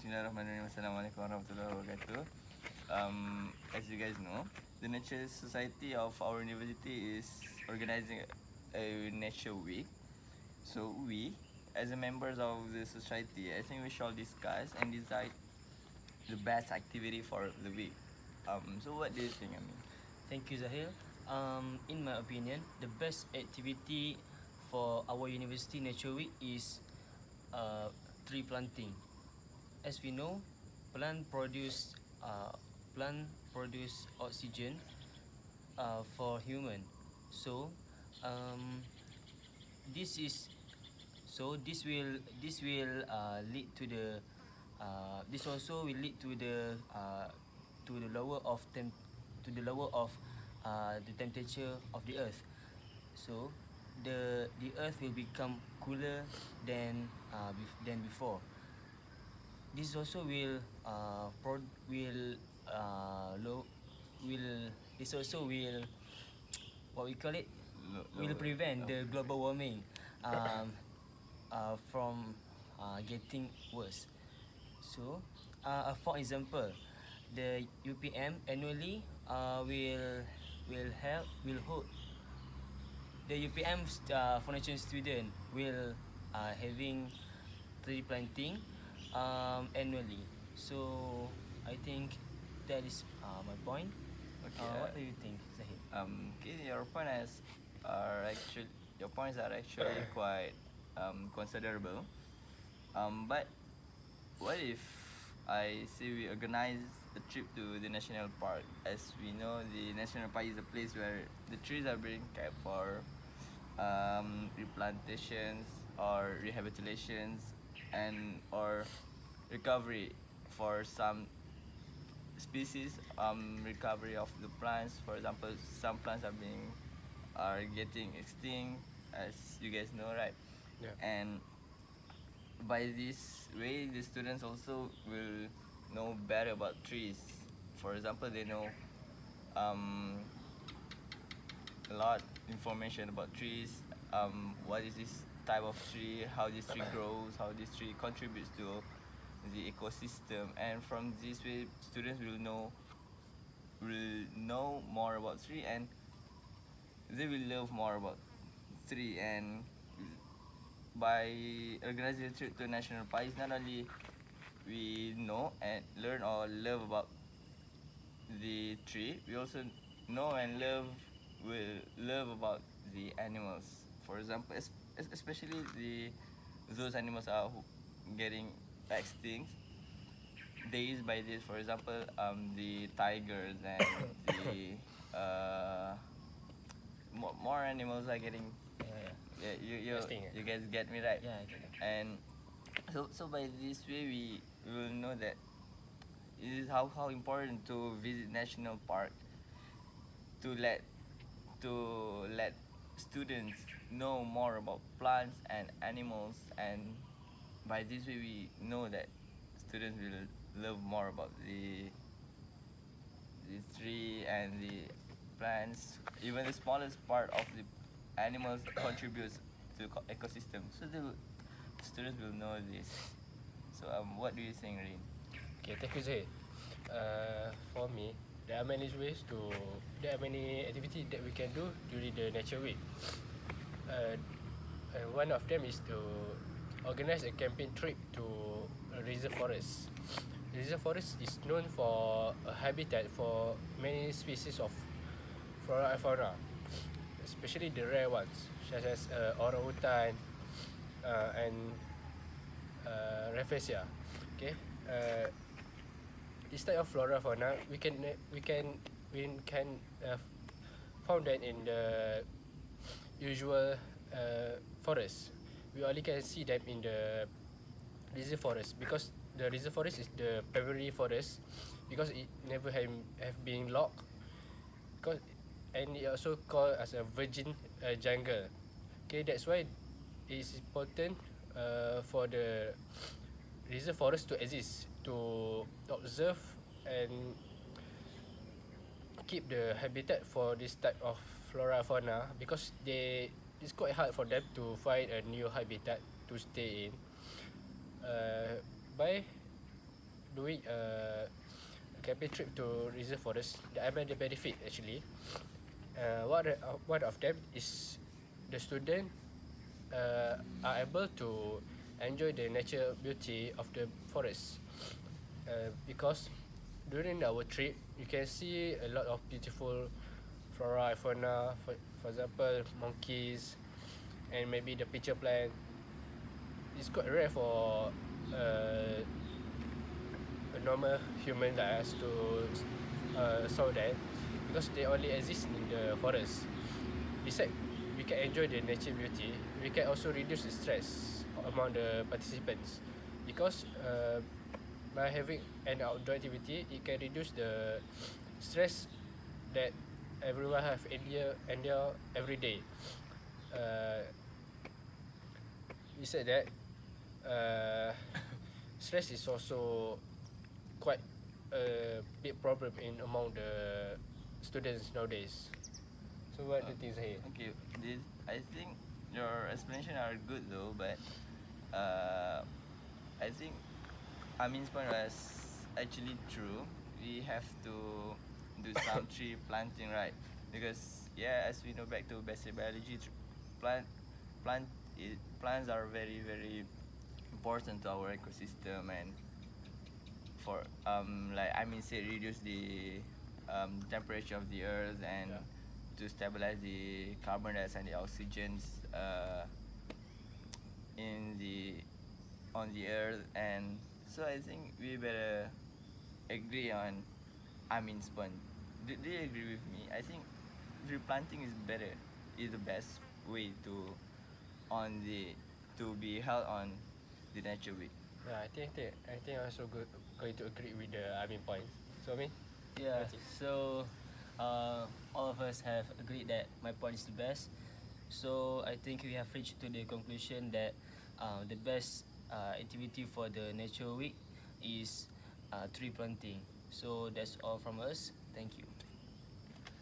Bismillahirrahmanirrahim. Assalamualaikum warahmatullahi wabarakatuh. As you guys know, the Nature Society of our university is organizing a Nature Week. So we, as a members of the society, I think we shall discuss and decide the best activity for the week. So what do you think, I mean? Thank you, Zahil. In my opinion, the best activity for our university Nature Week is tree planting. As we know, plant produce uh, plant produce oxygen for human. So um, this is this will lead to the this also will lead to the lower of lower of the temperature of the earth. So the earth will become cooler than before. This also low will this also will what we call it will prevent the global warming um, from getting worse. So, for example, the UPM annually will hold the UPM foundation student will having tree planting annually. So I think that is my point. Okay. What do you think, Zahid? Okay, your points are actually quite considerable. But what if I say we organize a trip to the national park? As we know, the national park is a place where the trees are being kept for replantations or rehabilitations and or recovery for some species, recovery of the plants. For example, some plants are getting extinct, as you guys know, right? Yeah. And by this way, the students also will know better about trees. For example, they know um, a lot information about trees. What is this type of tree? How this tree grows? How this tree contributes to the ecosystem? And from this way, students will know more about tree, and they will love more about tree. And by organizing a trip to national parks, not only we know and learn or love about the tree, we also know and will love about the animals. For example, especially those animals are getting extinct days by days. For example, the tigers and the more animals are getting. Yeah, Yeah, Extinct, you guys get me right. yeah, I get it. And so by this way we will know that it is how important to visit national park to let students know more about plants and animals. And by this way we know that students will love more about the tree and the plants. Even the smallest part of the animals contributes to ecosystem, so students will know this. So what do you think, Rin? Okay, thank you, Zahid. For me, there are many activities that we can do during the Nature Week. Uh, One of them is to organize a camping trip to a reserve forest. The reserve forest is known for a habitat for many species of flora and fauna, especially the rare ones, such as orangutan and rafflesia. Okay, uh, this type of flora fauna we can found that in the usual forest. We only can see them in the reserve forest because the reserve forest is the primary forest because it never have been locked because and it also called as a virgin jungle. Okay, that's why it is important for the reserve forest to exist to observe and keep the habitat for this type of flora fauna because it's quite hard for them to find a new habitat to stay in. By doing a camping trip to reserve forest, I mean the benefit actually. One of them is the student are able to enjoy the natural beauty of the forest, because during our trip you can see a lot of beautiful flora and fauna, for example monkeys and maybe the pitcher plant. It's quite rare for uh, a normal human like us to saw that, because they only exist in the forest. Besides, we can enjoy the nature beauty. We can also reduce the stress among the participants, because by having an outdoor activity, it can reduce the stress that everyone have endure every day. Uh, we said that uh, stress is also quite a big problem in among the students nowadays. So what do you think, Zahir? Okay, this I think your explanation are good though, but uh, I think Amin's point was actually true. We have to do some tree planting, right? Because yeah, as we know back to basic biology, plant plants are very very important to our ecosystem, and for like I mean say reduce the temperature of the earth, and Yeah. to stabilize the carbon dioxide and the oxygens in the on the earth. And so I think we better agree on Amin's point. Do you agree with me? I think replanting is better, is the best way to on the to be held on the nature week. Yeah, I think I also going to agree with the Amin point. So Amin, Yeah. what do you think? So, all of us have agreed that my point is the best. So I think we have reached to the conclusion that the best activity for the Nature Week is tree planting. So that's all from us. Thank you.